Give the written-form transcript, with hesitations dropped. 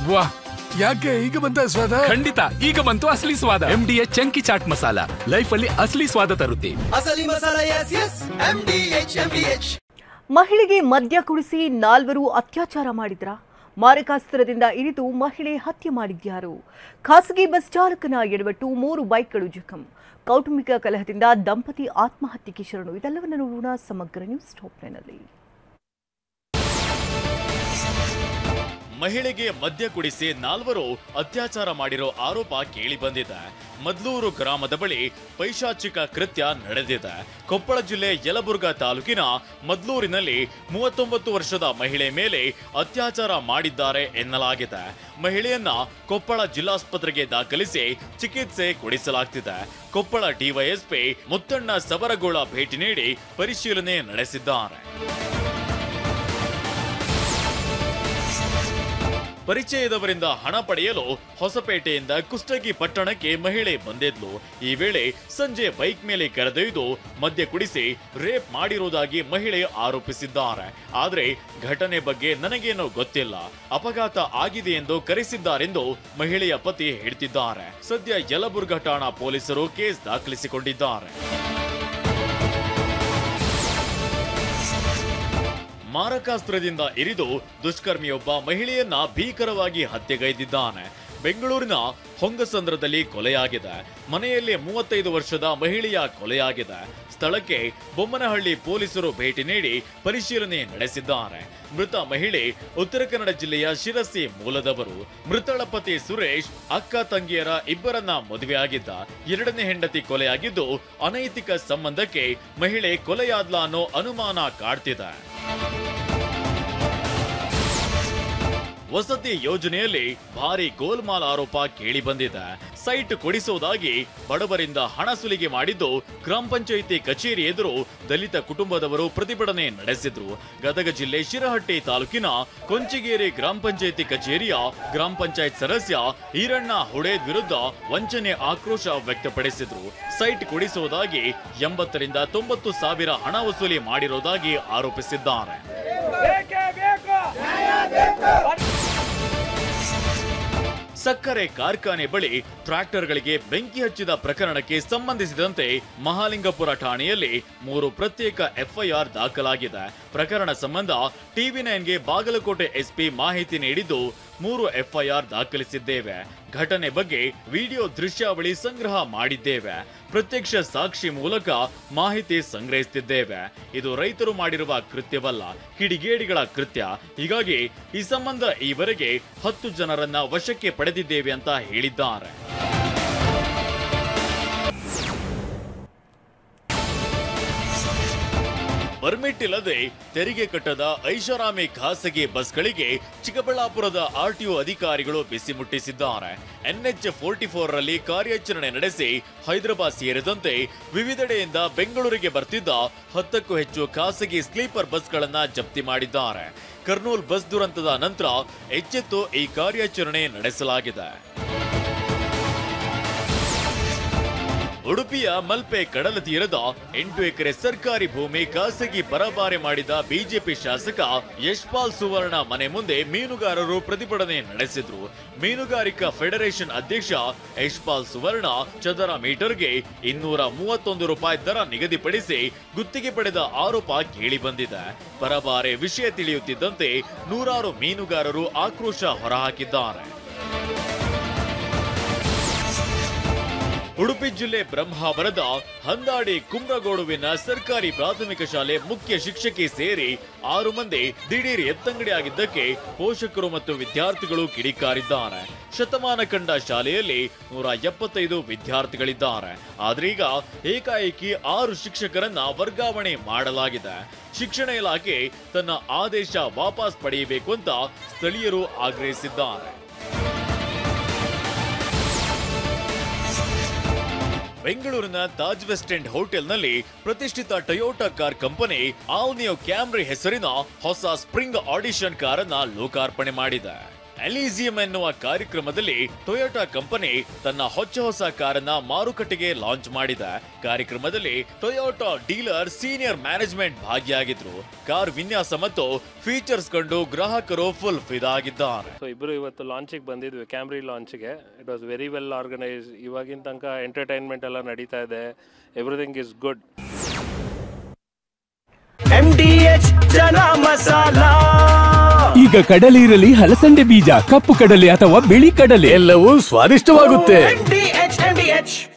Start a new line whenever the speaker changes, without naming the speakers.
ವಾಹ್, ಯಾಕೆ ಈಗ ಬಂತ ಸ್ವಾದ?
ಖಂಡಿತ ಈಗ ಬಂತು ಅಸಲಿ ಸ್ವಾದ. MDH chunky chaat masala life ಅಲ್ಲಿ ಅಸಲಿ ಸ್ವಾದ ತರುತ್ತೆ.
ಅಸಲಿ ಮಸಾಲ MDH.
ಮಹಿಳೆಗೆ ಮದ್ಯ ಕುಡಿಸಿ 4 ಅತ್ಯಾಚಾರ ಮಾಡಿದ್ರ? ಮಾರಕಾಸ್ತ್ರದಿಂದ ಇರಿದು ಮಹಿಳೆ ಹತ್ಯೆ ಮಾಡಿದ್ಯಾರು? ಖಾಸಗಿ ಬಸ್ ಚಾಲಕನ ಎಡವಟ್ಟು 3 ಬೈಕ್ಗಳು ಜಖಂ. ಕೌಟುಂಬಿಕ ಕಲಹದಿಂದ ದಂಪತಿ ಆತ್ಮಹತ್ಯೆಗೆ ಶರಣು. ಇದೆಲ್ಲವನ್ನು ನೋಡೋಣ ಸಮಗ್ರ ನ್ಯೂಸ್ ಟಾಪ್ನಲ್ಲಿ.
ಮಹಿಳೆಗೆ ಮದ್ಯ ಕುಡಿಸಿ 4 ಅತ್ಯಾಚಾರ ಮಾಡಿರೋ ಆರೋಪ ಕೇಳಿ ಬಂದಿದೆ. ಮದ್ಲೂರು ಗ್ರಾಮದ ಬಳಿ ಪೈಶಾಚಿಕ ಕೃತ್ಯ ನಡೆದಿದೆ. ಕೊಪ್ಪಳ ಜಿಲ್ಲೆ ಯಲಬುರ್ಗಾ ತಾಲೂಕಿನ ಮದ್ಲೂರಿನಲ್ಲಿ 39 ವರ್ಷದ ಮಹಿಳೆ ಮೇಲೆ ಅತ್ಯಾಚಾರ ಮಾಡಿದ್ದಾರೆ ಎನ್ನಲಾಗಿದೆ. ಮಹಿಳೆಯನ್ನ ಕೊಪ್ಪಳ ಜಿಲ್ಲಾಸ್ಪತ್ರೆಗೆ ದಾಖಲಿಸಿ ಚಿಕಿತ್ಸೆ ಕೊಡಿಸಲಾಗ್ತಿದೆ. ಕೊಪ್ಪಳ ಡಿವೈಎಸ್ಪಿ ಮುತ್ತಣ್ಣ ಸಬರಗೋಳ ಭೇಟಿ ನೀಡಿ ಪರಿಶೀಲನೆ ನಡೆಸಿದ್ದಾರೆ. ಪರಿಚಯದವರಿಂದ ಹಣ ಪಡೆಯಲು ಹೊಸಪೇಟೆಯಿಂದ ಕುಷ್ಟಗಿ ಪಟ್ಟಣಕ್ಕೆ ಮಹಿಳೆ ಬಂದಿದ್ಲು. ಈ ವೇಳೆ ಸಂಜೆ ಬೈಕ್ ಮೇಲೆ ಕರೆದೊಯ್ದು ಮದ್ಯ ಕುಡಿಸಿ ರೇಪ್ ಮಾಡಿರುವುದಾಗಿ ಮಹಿಳೆ ಆರೋಪಿಸಿದ್ದಾರೆ. ಆದರೆ ಘಟನೆ ಬಗ್ಗೆ ನನಗೇನೋ ಗೊತ್ತಿಲ್ಲ, ಅಪಘಾತ ಆಗಿದೆ ಎಂದು ಕರೆಸಿದ್ದಾರೆಂದು ಮಹಿಳೆಯ ಪತಿ ಹೇಳ್ತಿದ್ದಾರೆ. ಸದ್ಯ ಯಲಬುರ್ಗಾ ಠಾಣಾ ಪೊಲೀಸರು ಕೇಸ್ ದಾಖಲಿಸಿಕೊಂಡಿದ್ದಾರೆ. ಮಾರಕಾಸ್ತ್ರದಿಂದ ಇರಿದು ದುಷ್ಕರ್ಮಿಯೊಬ್ಬ ಮಹಿಳೆಯನ್ನ ಭೀಕರವಾಗಿ ಹತ್ಯೆಗೈದಿದ್ದಾನೆ. ಬೆಂಗಳೂರಿನ ಹೊಂಗಸಂದ್ರದಲ್ಲಿ ಕೊಲೆಯಾಗಿದೆ. ಮನೆಯಲ್ಲಿ 35 ವರ್ಷದ ಮಹಿಳೆಯ ಕೊಲೆಯಾಗಿದೆ. ಸ್ಥಳಕ್ಕೆ ಬೊಮ್ಮನಹಳ್ಳಿ ಪೊಲೀಸರು ಭೇಟಿ ನೀಡಿ ಪರಿಶೀಲನೆ ನಡೆಸಿದ್ದಾರೆ. ಮೃತ ಮಹಿಳೆ ಉತ್ತರ ಕನ್ನಡ ಜಿಲ್ಲೆಯ ಶಿರಸಿ ಮೂಲದವರು. ಮೃತಳ ಪತಿ ಸುರೇಶ್ ಅಕ್ಕ ತಂಗಿಯರ ಇಬ್ಬರನ್ನ ಮದುವೆಯಾಗಿದ್ದ. 2ನೇ ಹೆಂಡತಿ ಕೊಲೆಯಾಗಿದ್ದು ಅನೈತಿಕ ಸಂಬಂಧಕ್ಕೆ ಮಹಿಳೆ ಕೊಲೆಯಾದ್ಲ ಅನ್ನೋ ಅನುಮಾನ ಕಾಡ್ತಿದೆ. ವಸತಿ ಯೋಜನೆಯಲ್ಲಿ ಭಾರಿ ಗೋಲ್ಮಾಲ್ ಆರೋಪ ಕೇಳಿ ಬಂದಿದೆ. ಸೈಟ್ ಕೊಡಿಸುವುದಾಗಿ ಬಡವರಿಂದ ಹಣ ಸುಲಿಗೆ ಮಾಡಿದ್ದು ಗ್ರಾಮ ಪಂಚಾಯಿತಿ ಕಚೇರಿ ಎದುರು ದಲಿತ ಕುಟುಂಬದವರು ಪ್ರತಿಭಟನೆ ನಡೆಸಿದ್ರು. ಗದಗ ಜಿಲ್ಲೆ ಶಿರಹಟ್ಟಿ ತಾಲೂಕಿನ ಕೊಂಚಿಗೇರಿ ಗ್ರಾಮ ಪಂಚಾಯಿತಿ ಕಚೇರಿಯ ಗ್ರಾಮ ಪಂಚಾಯತ್ ಸದಸ್ಯ ಈರಣ್ಣ ಹುಡೇದ್ ವಿರುದ್ಧ ವಂಚನೆ ಆಕ್ರೋಶ ವ್ಯಕ್ತಪಡಿಸಿದ್ರು. ಸೈಟ್ ಕೊಡಿಸುವುದಾಗಿ 80 ರಿಂದ 90 ಸಾವಿರ ಹಣ ವಸೂಲಿ ಮಾಡಿರುವುದಾಗಿ ಆರೋಪಿಸಿದ್ದಾರೆ. ಸಕ್ಕರೆ ಕಾರ್ಖಾನೆ ಬಳಿ ಟ್ರ್ಯಾಕ್ಟರ್ಗಳಿಗೆ ಬೆಂಕಿ ಹಚ್ಚಿದ ಪ್ರಕರಣಕ್ಕೆ ಸಂಬಂಧಿಸಿದಂತೆ ಮಹಾಲಿಂಗಪುರ ಠಾಣೆಯಲ್ಲಿ 3 ಪ್ರತ್ಯೇಕ FIR ದಾಖಲಾಗಿದೆ. ಪ್ರಕರಣ ಸಂಬಂಧ TV9ಗೆ ಬಾಗಲಕೋಟೆ SP ಮಾಹಿತಿ ನೀಡಿದ್ದು 3 FIR ದಾಖಲಿಸಿದ್ದೇವೆ. ಘಟನೆ ಬಗ್ಗೆ ವಿಡಿಯೋ ದೃಶ್ಯಾವಳಿ ಸಂಗ್ರಹ ಮಾಡಿದ್ದೇವೆ. ಪ್ರತ್ಯಕ್ಷ ಸಾಕ್ಷಿ ಮೂಲಕ ಮಾಹಿತಿ ಸಂಗ್ರಹಿಸುತ್ತಿದ್ದೇವೆ. ಇದು ರೈತರು ಮಾಡಿರುವ ಕೃತ್ಯವಲ್ಲ, ಕಿಡಿಗೇಡಿಗಳ ಕೃತ್ಯ. ಹೀಗಾಗಿ ಈ ಸಂಬಂಧ ಈವರೆಗೆ 10 ಜನರನ್ನ ವಶಕ್ಕೆ ಪಡೆದಿದ್ದೇವೆ ಅಂತ ಹೇಳಿದ್ದಾರೆ. ಪರ್ಮಿಟ್ ಇಲ್ಲದೆ ತೆರಿಗೆ ಕಟ್ಟದ ಐಷಾರಾಮಿ ಖಾಸಗಿ ಬಸ್ಗಳಿಗೆ ಚಿಕ್ಕಬಳ್ಳಾಪುರದ RTO ಅಧಿಕಾರಿಗಳು ಬಿಸಿ ಮುಟ್ಟಿಸಿದ್ದಾರೆ. NH 44 ರಲ್ಲಿ ಕಾರ್ಯಾಚರಣೆ ನಡೆಸಿ ಹೈದರಾಬಾದ್ ಸೇರಿದಂತೆ ವಿವಿಧೆಡೆಯಿಂದ ಬೆಂಗಳೂರಿಗೆ ಬರ್ತಿದ್ದ 10ಕ್ಕೂ ಹೆಚ್ಚು ಖಾಸಗಿ ಸ್ಲೀಪರ್ ಬಸ್ಗಳನ್ನ ಜಪ್ತಿ ಮಾಡಿದ್ದಾರೆ. ಕರ್ನೂಲ್ ಬಸ್ ದುರಂತದ ನಂತರ ಎಚ್ಚೆತ್ತು ಈ ಕಾರ್ಯಾಚರಣೆ ನಡೆಸಲಾಗಿದೆ. ಉಡುಪಿಯ ಮಲ್ಪೆ ಕಡಲ ತೀರದ 8 ಎಕರೆ ಸರ್ಕಾರಿ ಭೂಮಿ ಖಾಸಗಿ ಪರಭಾರೆ ಮಾಡಿದ ಬಿಜೆಪಿ ಶಾಸಕ ಯಶ್ಪಾಲ್ ಸುವರ್ಣ ಮನೆ ಮುಂದೆ ಮೀನುಗಾರರು ಪ್ರತಿಭಟನೆ ನಡೆಸಿದ್ರು. ಮೀನುಗಾರಿಕಾ ಫೆಡರೇಷನ್ ಅಧ್ಯಕ್ಷ ಯಶ್ಪಾಲ್ ಸುವರ್ಣ ಚದರ ಮೀಟರ್ಗೆ 231 ರೂಪಾಯಿ ದರ ನಿಗದಿಪಡಿಸಿ ಗುತ್ತಿಗೆ ಪಡೆದ ಆರೋಪ ಕೇಳಿ ಬಂದಿದೆ. ಪರಭಾರೆ ವಿಷಯ ತಿಳಿಯುತ್ತಿದ್ದಂತೆ ನೂರಾರು ಮೀನುಗಾರರು ಆಕ್ರೋಶ ಹೊರಹಾಕಿದ್ದಾರೆ. ಉಡುಪಿ ಜಿಲ್ಲೆ ಬ್ರಹ್ಮಾವರದ ಹಂದಾಡಿ ಕುಮ್ರಗೋಡುವಿನ ಸರ್ಕಾರಿ ಪ್ರಾಥಮಿಕ ಶಾಲೆ ಮುಖ್ಯ ಶಿಕ್ಷಕಿ ಸೇರಿ 6 ಮಂದಿ ದಿಢೀರ್ ಎತ್ತಂಗಡಿಯಾಗಿದ್ದಕ್ಕೆ ಪೋಷಕರು ಮತ್ತು ವಿದ್ಯಾರ್ಥಿಗಳು ಕಿಡಿಕಾರಿದ್ದಾರೆ. ಶತಮಾನ ಕಂಡ ಶಾಲೆಯಲ್ಲಿ 175 ವಿದ್ಯಾರ್ಥಿಗಳಿದ್ದಾರೆ. ಆದ್ರೀಗ ಏಕಾಏಕಿ 6 ಶಿಕ್ಷಕರನ್ನ ವರ್ಗಾವಣೆ ಮಾಡಲಾಗಿದೆ. ಶಿಕ್ಷಣ ಇಲಾಖೆ ತನ್ನ ಆದೇಶ ವಾಪಸ್ ಪಡೆಯಬೇಕು ಅಂತ ಸ್ಥಳೀಯರು ಆಗ್ರಹಿಸಿದ್ದಾರೆ. ಬೆಂಗಳೂರಿನ ತಾಜ್ ವೆಸ್ಟ್ ಎಂಡ್ ಹೋಟೆಲ್ನಲ್ಲಿ ಪ್ರತಿಷ್ಠಿತ Toyota car company all new Camry ಹೆಸರಿನ ಹೊಸ ಸ್ಪ್ರಿಂಗ್ ಆಡಿಷನ್ ಕಾರನ್ನ ಲೋಕಾರ್ಪಣೆ ಮಾಡಿದೆ. ಎಲಿಸಿಯಂ ಎನ್ನುವ ಕಾರ್ಯಕ್ರಮದಲ್ಲಿ ಟೊಯೋಟಾ ಕಂಪನಿ ತನ್ನ ಹೊಸ ಕಾರನ್ನ ಮಾರುಕಟ್ಟೆಗೆ ಲಾಂಚ್ ಮಾಡಿದೆ. ಕಾರ್ಯಕ್ರಮದಲ್ಲಿ ಟೊಯೋಟಾ ಡೀಲರ್ ಸೀನಿಯರ್ ಮ್ಯಾನೇಜ್ಮೆಂಟ್ ಭಾಗಿಯಾಗಿದ್ರು. ಕಾರ್ ವಿನ್ಯಾಸ ಮತ್ತು ಫೀಚರ್ಸ್ ಕಂಡು ಗ್ರಾಹಕರು ಫುಲ್ ಫಿದಾ ಆಗಿದ್ದಾರೆ.
ಸೊ ಇಬ್ರು ಇವತ್ತು ಲಾಂಚಿಗೆ ಬಂದಿದ್ವಿ, ಕ್ಯಾಮ್ರಿ ಲಾಂಚ್ಗೆ. It was very well organise. ಇವಾಗಿನ ತನಕ ಎಂಟರ್ಟೈನ್ಮೆಂಟ್ ಎಲ್ಲ ನಡೀತಾ ಇದೆ. Everything is good.
MDH chana masala.
ಈಗ ಕಡಲೆ ಇರಲಿ, ಹಲಸಂಡೆ ಬೀಜ, ಕಪ್ಪು ಕಡಲೆ ಅಥವಾ ಬಿಳಿ ಕಡಲೆ,
ಎಲ್ಲವೂ ಸ್ವಾದಿಷ್ಟವಾಗುತ್ತೆ.
MDH